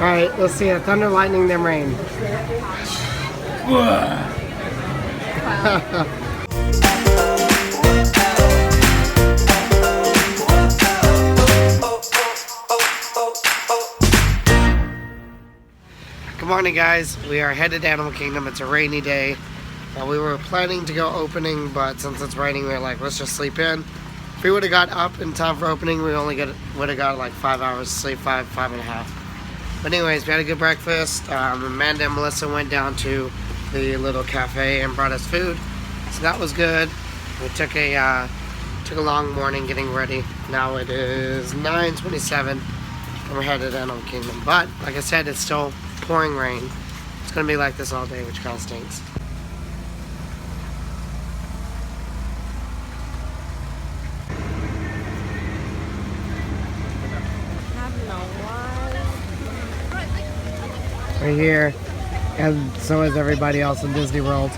Alright, let's see it. Thunder, lightning, then rain. Good morning, guys. We are headed to Animal Kingdom. It's a rainy day. We were planning to go opening, but since it's raining, we were like, let's just sleep in. If we would have got up in time for opening, we only would have got like 5 hours of sleep, five and a half. But anyways, we had a good breakfast. Amanda and Melissa went down to the little cafe and brought us food, so that was good. We took a long morning getting ready. Now it is 9:27, and we're headed to Animal Kingdom. But like I said, it's still pouring rain. It's gonna be like this all day, which kind of stinks. We're here, and so is everybody else in Disney World.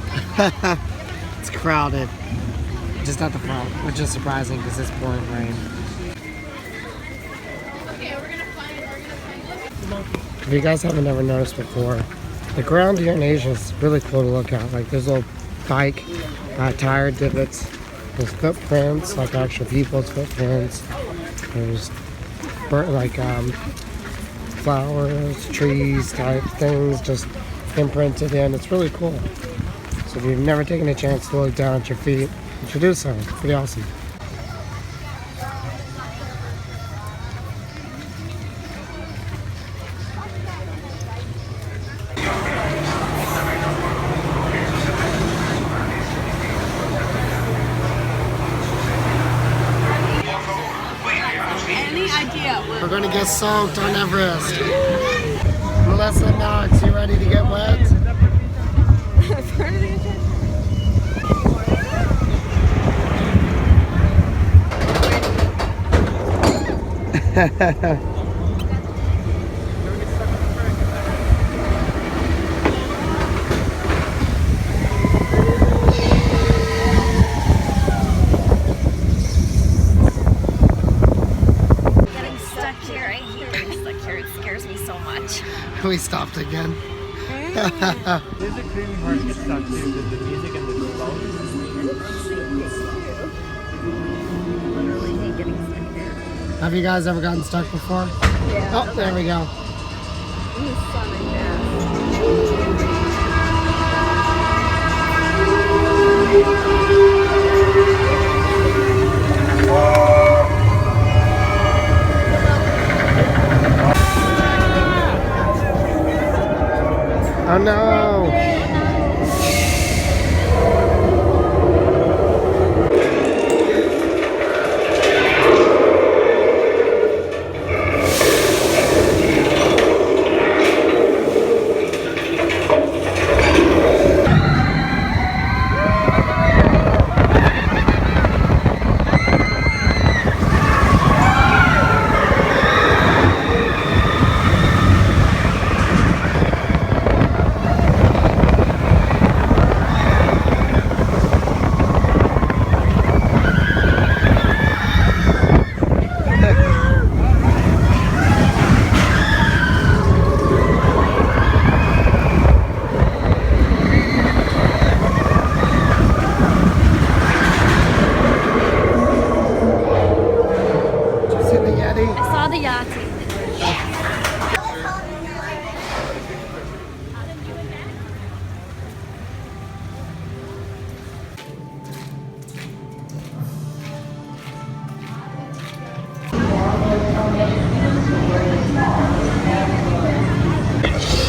It's crowded, just at the front, which is surprising because it's pouring rain. If you guys haven't ever noticed before, the ground here in Asia is really cool to look at. Like there's little bike tire divots, there's footprints, like actual people's footprints. There's flowers, trees type things just imprinted in. It's really cool. So if you've never taken a chance to look down at your feet, you should do so. It's pretty awesome. We're going to get soaked on Everest. Melissa and Max, you ready to get wet? We stopped again. There's a crazy hard to get stuck too because the music and the flow. Literally hate getting stuck here. Have you guys ever gotten stuck before? Yeah. Oh, there we go. In the sun right now. Oh no!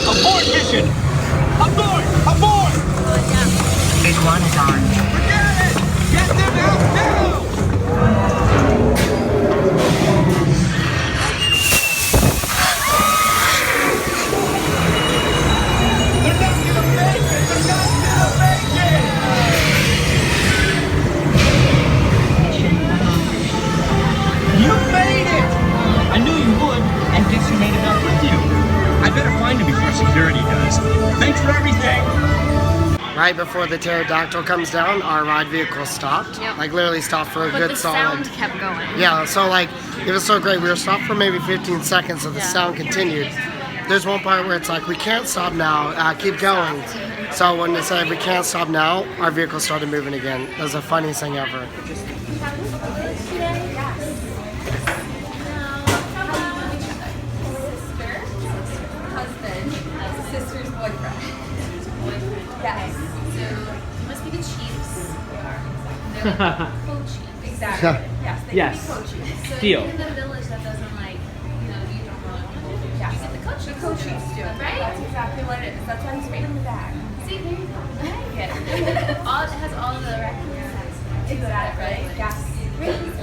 Abort mission! Abort! Abort! Big one is on. Forget it! Get them out now! They're not gonna make it! They're not gonna make it! You made it! I knew you would, and guess who made it up with you? I better find him before security does. Thanks for everything! Right before the pterodactyl comes down, our ride vehicle stopped. Yep. Like literally stopped for a But good the solid. sound kept going. Yeah, so like it was so great. We were stopped for maybe 15 seconds, so the sound continued. there's one part where it's like, we can't stop now, keep going. So when they said we can't stop now, our vehicle started moving again. That was the funniest thing ever. Sister's boyfriend. Yes. So you must be the Chiefs. They're like co-chiefs. Exactly. Yes. They Yes. can be co-chiefs. So Deal. in the village that doesn't like, you know, you don't really want to do it. Yes. The co-chiefs. The co-chiefs do. Right? That's exactly what it is. That's why he's right in the back. See, there you go. I like it. All, it has all the records. Exactly. Right? Yes. Great.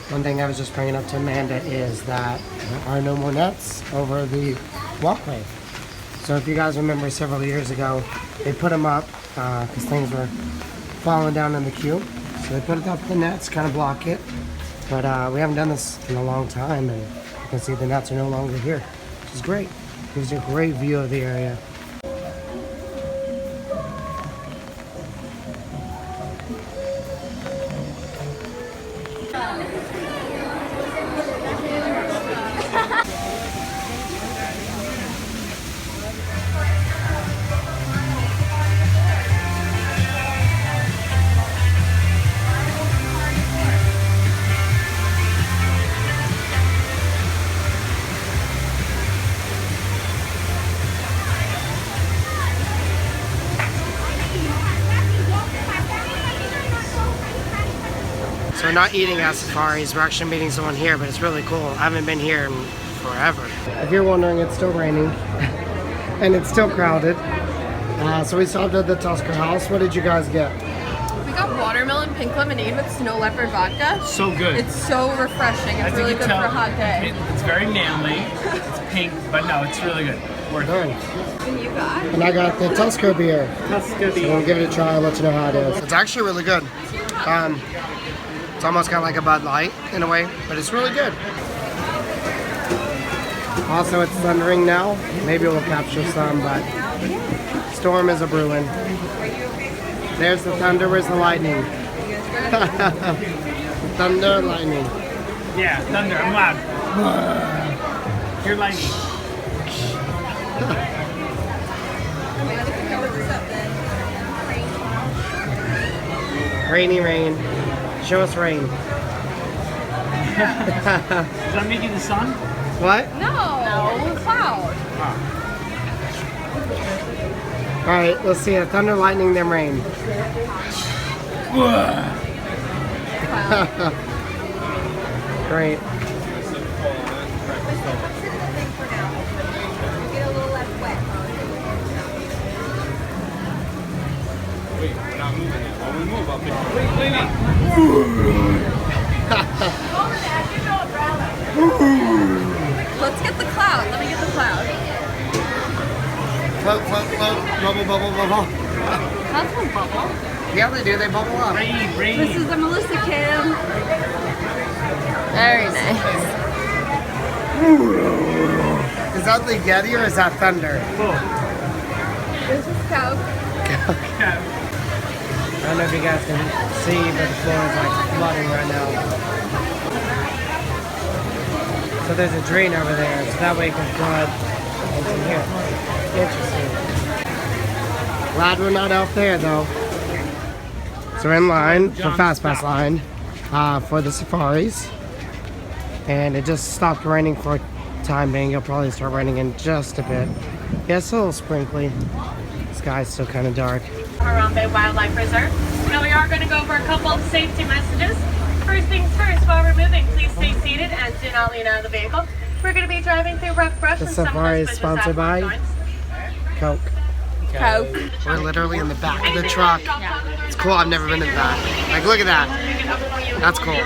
One thing I was just bringing up to Amanda is that there are no more nets over the walkway. So if you guys remember several years ago, they put them up because things were falling down in the queue. So they put up the nets, kind of block it. But we haven't done this in a long time, and you can see the nets are no longer here, which is great. Gives you a great view of the area. So we're not eating at safaris, we're actually meeting someone here, but it's really cool. I haven't been here in forever. If you're wondering, it's still raining and it's still crowded. So we stopped at the Tusker House. What did you guys get? We got watermelon pink lemonade with snow leopard vodka. So good. It's so refreshing. It's really good for a hot day. It's very manly. It's pink, but no, it's really good. Worth it. And you got? And I got the Tusker beer. Tusker So we'll give it a try, I'll let you know how it is. It's actually really good. It's almost kind of like a Bud Light in a way, but it's really good. Also, it's thundering now. Maybe we'll capture some, but storm is a brewing. There's the thunder, where's the lightning? Thunder, lightning. Yeah, thunder. I'm loud. You're lightning. Rainy rain. Show us rain. Does that make you the sun? What? No, cloud. Alright, let's see it. Thunder, lightning, then rain. Great. Let's get the cloud. Let me get the cloud. Float, float, float. Bubble, bubble, bubble. That's one bubble. Yeah, they do. They bubble up. Rain. This is the Melissa Kim. Very nice. Is that the Yeti or is that thunder? This is Coke. I don't know if you guys can see, but the floor is like flooding right now. So there's a drain over there, so that way it can flood into here. Interesting. Glad we're not out there though. So we're in line for Fast Pass line for the safaris. And it just stopped raining for a time being. It'll probably start raining in just a bit. Yeah, it's a little sprinkly. The sky's still kind of dark. Harambe Wildlife Reserve. Now we are going to go over a couple of safety messages. First things first, while we're moving, please stay seated and do not lean out of the vehicle. We're going to be driving through rough brush The and some of safari those is bushes sponsored by have Coke. Coke. We're literally in the back of the truck. It's cool. I've never been in the back. Like, look at that. That's cool.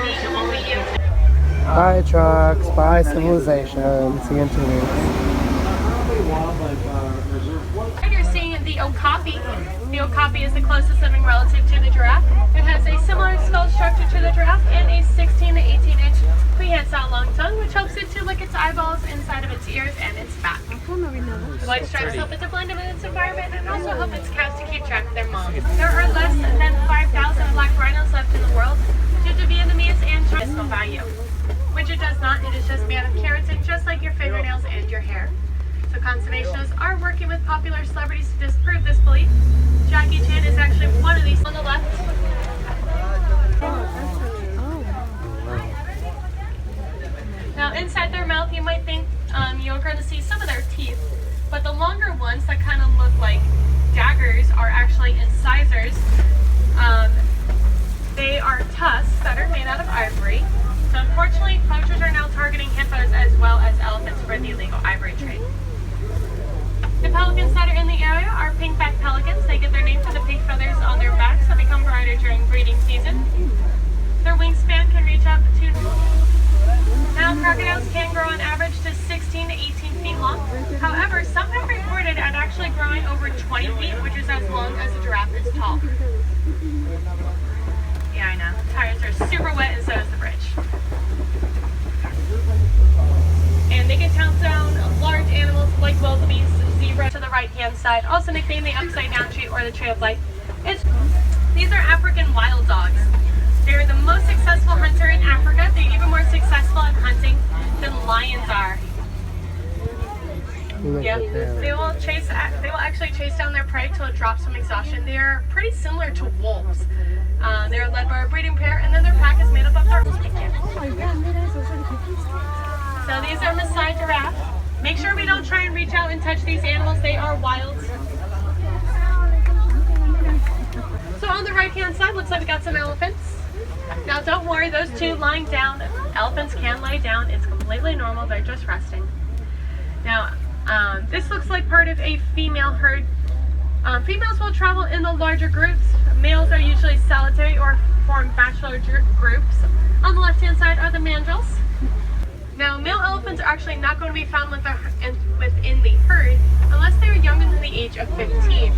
Bye, trucks. Bye, civilization. See you in 2 weeks. You're seeing the okapi. The okapi is the closest living relative to the giraffe. It has a similar skull structure to the giraffe and a 16 to 18 inch prehensile long tongue, which helps it to lick its eyeballs inside of its ears and its back. The white stripes help it to blend in with its environment and also help its calves to keep track of their mom. There are less than 5,000 black rhinos left in the world due to Vietnamese and Chinese medicinal value. Which it does not, it is just made of keratin, just like your fingernails and your hair. So conservationists are working with popular celebrities to disprove this belief. Jackie Chan is actually one of these on the left. Now inside their mouth you might think you're going to see some of their teeth, but the longer ones that kind of look like daggers are actually incisors. They are tusks that are made out of ivory. So unfortunately, poachers are now targeting hippos as well as elephants for the illegal ivory trade. The pelicans that are in the area are pink-backed pelicans. They get their name from the pink feathers on their backs that become brighter during breeding season. Their wingspan can reach up to... Now, crocodiles can grow on average to 16 to 18 feet long. However, some have reported at actually growing over 20 feet, which is as long as a giraffe is tall. Yeah, I know. Tires are super wet and so is the bridge. And they can count down large animals like wildebeest, zebra to the right-hand side, also nicknamed the upside-down tree or the tree of life. These are African wild dogs. They're the most successful hunter in Africa. They're even more successful in hunting than lions are. Yeah, they will actually chase down their prey till it drops from exhaustion. They are pretty similar to wolves. They are led by a breeding pair, and then their pack is made up of their own. So these are Maasai giraffe. Make sure we don't try and reach out and touch these animals. They are wild. So on the right-hand side, looks like we got some elephants. Now don't worry, those two lying down, elephants can lay down. It's completely normal. They're just resting. Now, this looks like part of a female herd. Females will travel in the larger groups. Males are usually solitary or form bachelor groups. On the left-hand side are the mandrills. Now, male elephants are actually not going to be found within the herd unless they are younger than the age of 15.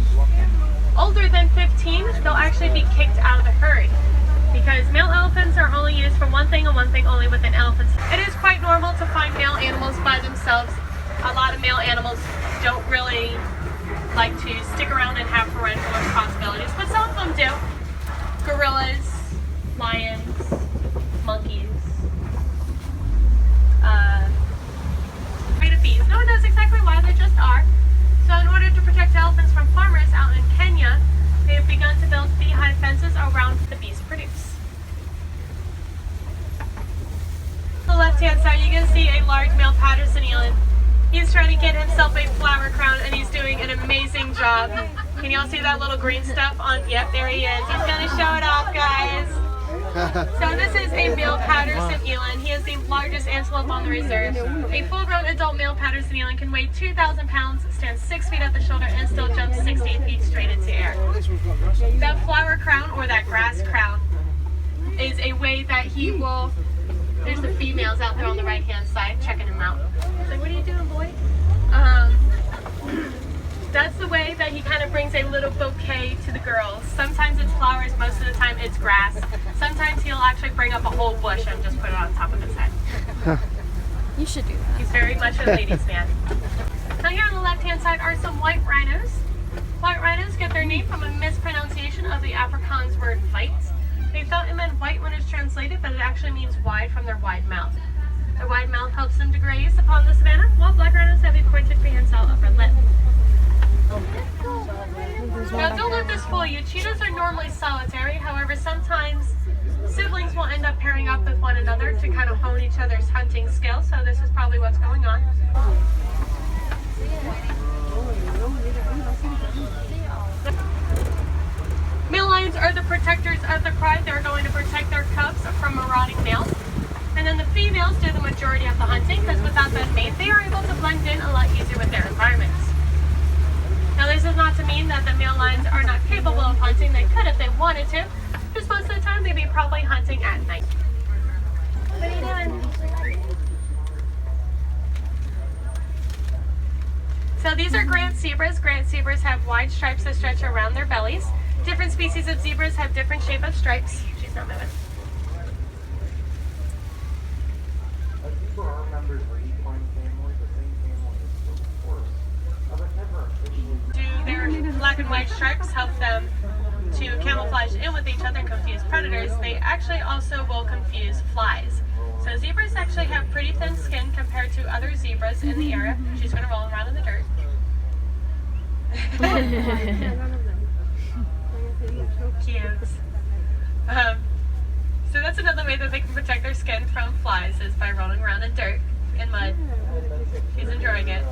Older than 15, they'll actually be kicked out of the herd because male elephants are only used for one thing and one thing only within elephants. It is quite normal to find male animals by themselves. A lot of male animals don't really like to stick around and have parental responsibilities, but some of them do. Gorillas, lions, monkeys, afraid of bees. No one knows exactly why, they just are. So in order to protect elephants from farmers out in Kenya, they have begun to build beehive fences around the bees produce. On the left-hand side, you can see a large male Patterson eland. He's trying to get himself a flower crown, and he's doing an amazing job. Can y'all see that little green stuff on? Yep, there he is. He's gonna show it off, guys. So this is a male Patterson eland. He is the largest antelope on the reserve. A full-grown adult male Patterson eland can weigh 2,000 pounds, stand 6 feet at the shoulder, and still jump 16 feet straight into air. That flower crown, or that grass crown, is a way that he will... There's the females out there on the right-hand side checking him out. He's like, what are you doing, boy? That's the way that he kind of brings a little bouquet to the girls. Sometimes it's flowers, most of the time it's grass. Sometimes he'll actually bring up a whole bush and just put it on top of his head. You should do that. He's very much a ladies' man. Now here on the left-hand side are some white rhinos. White rhinos get their name from a mispronunciation of the Afrikaans word white. They thought it meant white when it's translated, but it actually means wide from their wide mouth. Their wide mouth helps them to graze upon the savanna, while black rhinos have a pointed prehensile upper lip. Now don't let this fool you. Cheetahs are normally solitary, however sometimes siblings will end up pairing up with one another to kind of hone each other's hunting skills, so this is probably what's going on. Male lions are the protectors of the pride. They're going to protect their cubs from marauding males. And then the females do the majority of the hunting because without that mate, they are able to blend in a lot easier with their environments. Now this is not to mean that the male lions are not capable of hunting. They could if they wanted to. Just most of the time they'd be probably hunting at night. What are you doing? So these are Grant zebras. Grant zebras have wide stripes that stretch around their bellies. Different species of zebras have different shape of stripes. She's not moving. black and white stripes help them to camouflage in with each other and confuse predators. They actually also will confuse flies. So zebras actually have pretty thin skin compared to other zebras in the area. She's going to roll around in the dirt. Cute. So that's another way that they can protect their skin from flies is by rolling around in dirt and mud. She's enjoying it.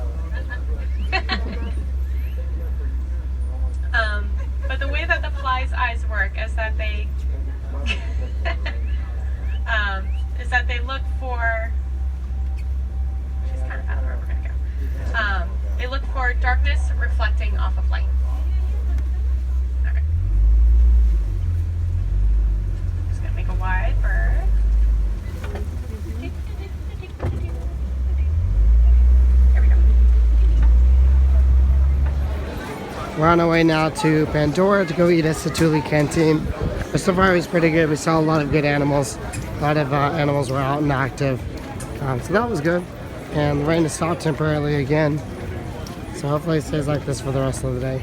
But the way that the fly's eyes work is that they look for. She's kind of out of where we're gonna go. They look for darkness reflecting off of light. Okay. Just gonna make a wide berth. There we go. We're on our way now to Pandora to go eat at Satuli Canteen. But so far it was pretty good. We saw a lot of good animals. A lot of animals were out and active. So that was good. And the rain has stopped temporarily again. So hopefully it stays like this for the rest of the day.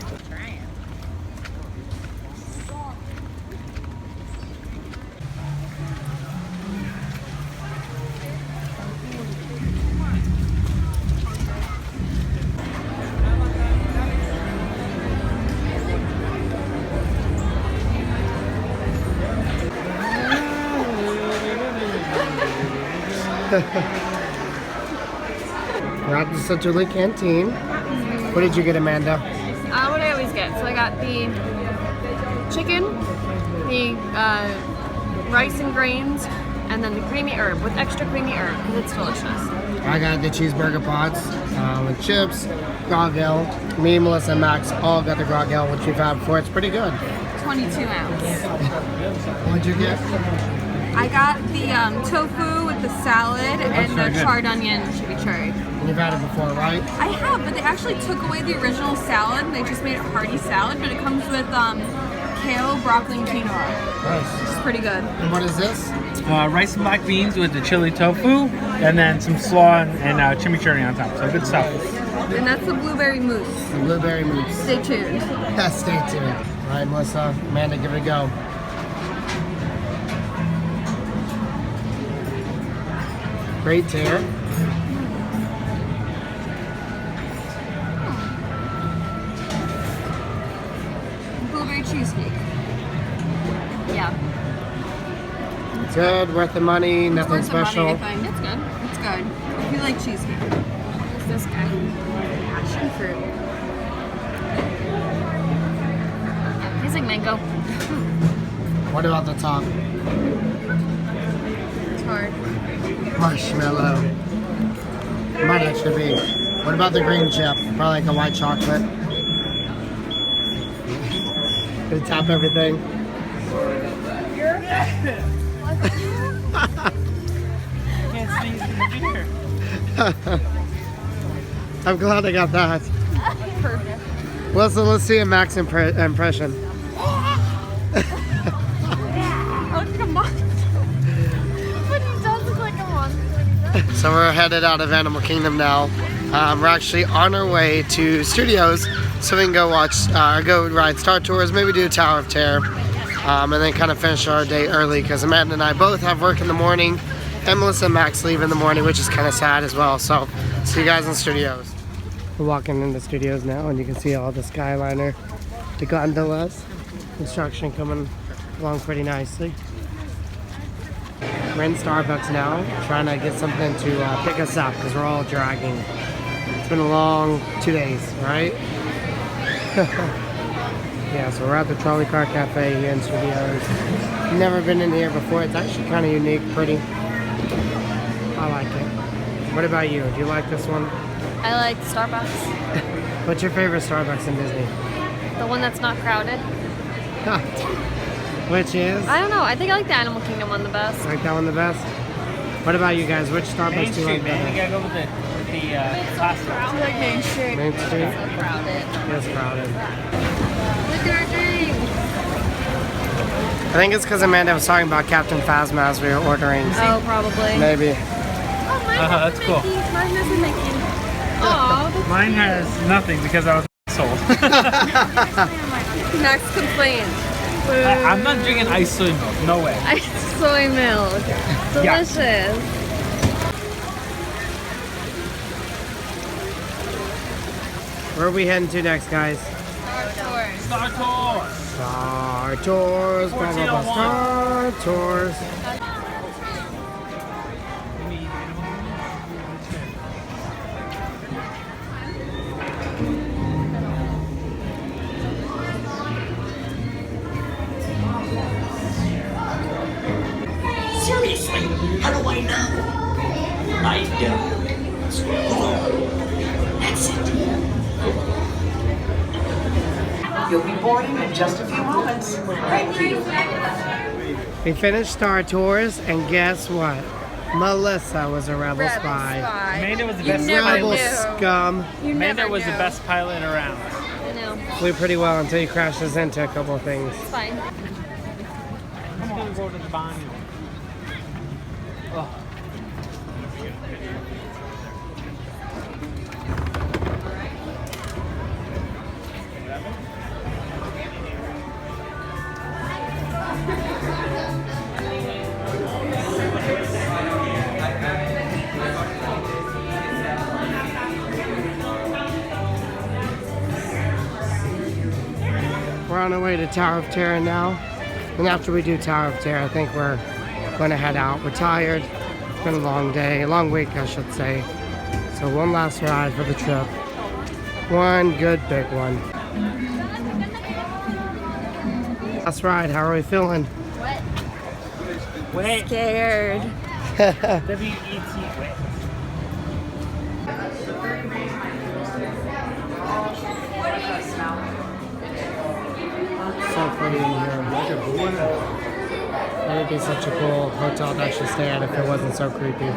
We're at the Satuli Canteen. What did you get, Amanda? What I always get. So I got the chicken, the rice and grains, and then the creamy herb with extra creamy herb because it's delicious. I got the cheeseburger pots with chips, Groggle. Me, Melissa, and Max all got the Groggle, which we've had before. It's pretty good. 22 ounce. What'd you get? I got the tofu with the salad and the charred onion chimichurri. You've had it before, right? I have, but they actually took away the original salad. They just made it hearty salad, but it comes with kale, broccoli, and quinoa. Nice. It's pretty good. And what is this? Rice and black beans with the chili tofu, and then some slaw and chimichurri on top. So good stuff. And that's the blueberry mousse. The blueberry mousse. Stay tuned. Yeah, stay tuned. All right, Melissa, Amanda, give it a go. Great tear. Blueberry cheesecake. Yeah. It's good, worth the money, nothing Worth the money, special. I think. It's good. It's good. If you like cheesecake. What's this guy? Passion fruit. Tastes like mango. What about the top? It's hard. Marshmallow. Might actually be. What about the green chip? Probably like a white chocolate. Gonna tap everything. Can't sneeze in the beer. I'm glad I got that. Perfect. Well, so let's see a Max impression. I look like a monster. But he does look like a monster. So we're headed out of Animal Kingdom now. We're actually on our way to Studios so we can go watch, go ride Star Tours, maybe do Tower of Terror, and then kind of finish our day early because Amanda and I both have work in the morning and Melissa and Max leave in the morning, which is kind of sad as well. So see you guys in Studios. We're walking into Studios now and you can see all the Skyliner, the gondolas, construction coming along pretty nicely. We're in Starbucks now, trying to get something to pick us up because we're all dragging. It's been a long 2 days, right? Yeah, so we're at the Trolley Car Cafe here in Studios. Never been in here before. It's actually kind of unique, pretty. I like it. What about you? Do you like this one? I like Starbucks. What's your favorite Starbucks in Disney? The one that's not crowded. Which is? I don't know. I think I like the Animal Kingdom one the best. Like that one the best? What about you guys? Which Starbucks Main do you like Street, man. You better? gotta go with the plastic. I like Main Street. Main Street? Crowded. It's crowded. Look at our dream. I think it's because Amanda was talking about Captain Phasma as we were ordering. Oh, probably. Maybe. Oh, mine has That's a cool. Mickey. Mine has a Mickey. Aw, Mine has nothing because I was Max complained. I'm not drinking iced soy milk. No way. Iced soy milk. Delicious. Where are we heading to next, guys? Star Tours. Star Tours. Blah, blah, blah. Star Tours. Seriously, how do I know? I don't. That's it. You'll be boarding in just a few moments. Thank you. We finished Star Tours, and guess what? Melissa was a rebel spy. Amanda was the You best never Rebel knew. scum. You Amanda never was the knew. best pilot around. I know. Flew pretty well until he crashes into a couple of things. It's fine. I'm gonna go to the barn. Oh. We're on our way to Tower of Terror now. And after we do Tower of Terror, I think we're going to head out. We're tired. It's been a long day, a long week, I should say. So one last ride for the trip. One good big one. Last ride, how are we feeling? Wait. Scared. W-E-T. Wait. So pretty in here. It would be such a cool hotel to actually stay at if it wasn't so creepy.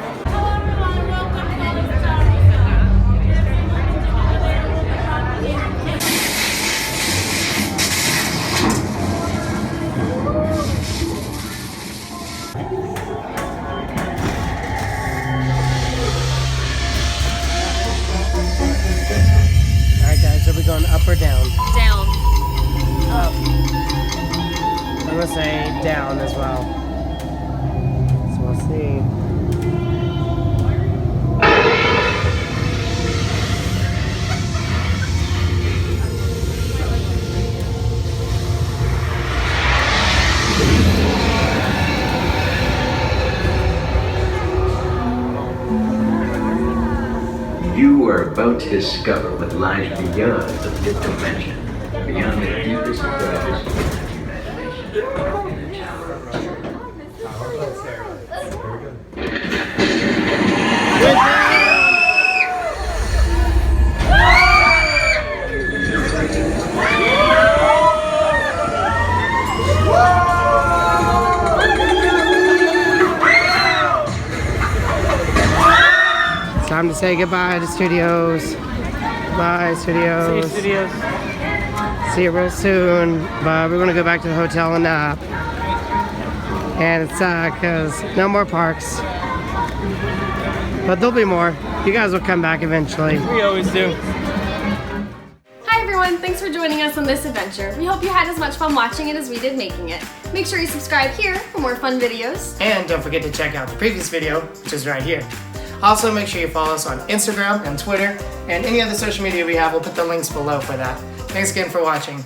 Alright guys, are we going up or down? Down. I'm gonna say down as well. So we'll see. You are about to discover what lies beyond the fifth dimension, beyond the deepest crevices of Time to say goodbye to studios. Bye, studios. See you, studios. See you real soon. But we're gonna go back to the hotel and nap. And it's sad because no more parks. But there'll be more. You guys will come back eventually. We always do. Hi everyone, thanks for joining us on this adventure. We hope you had as much fun watching it as we did making it. Make sure you subscribe here for more fun videos. And don't forget to check out the previous video, which is right here. Also, make sure you follow us on Instagram and Twitter and any other social media we have. We'll put the links below for that. Thanks again for watching.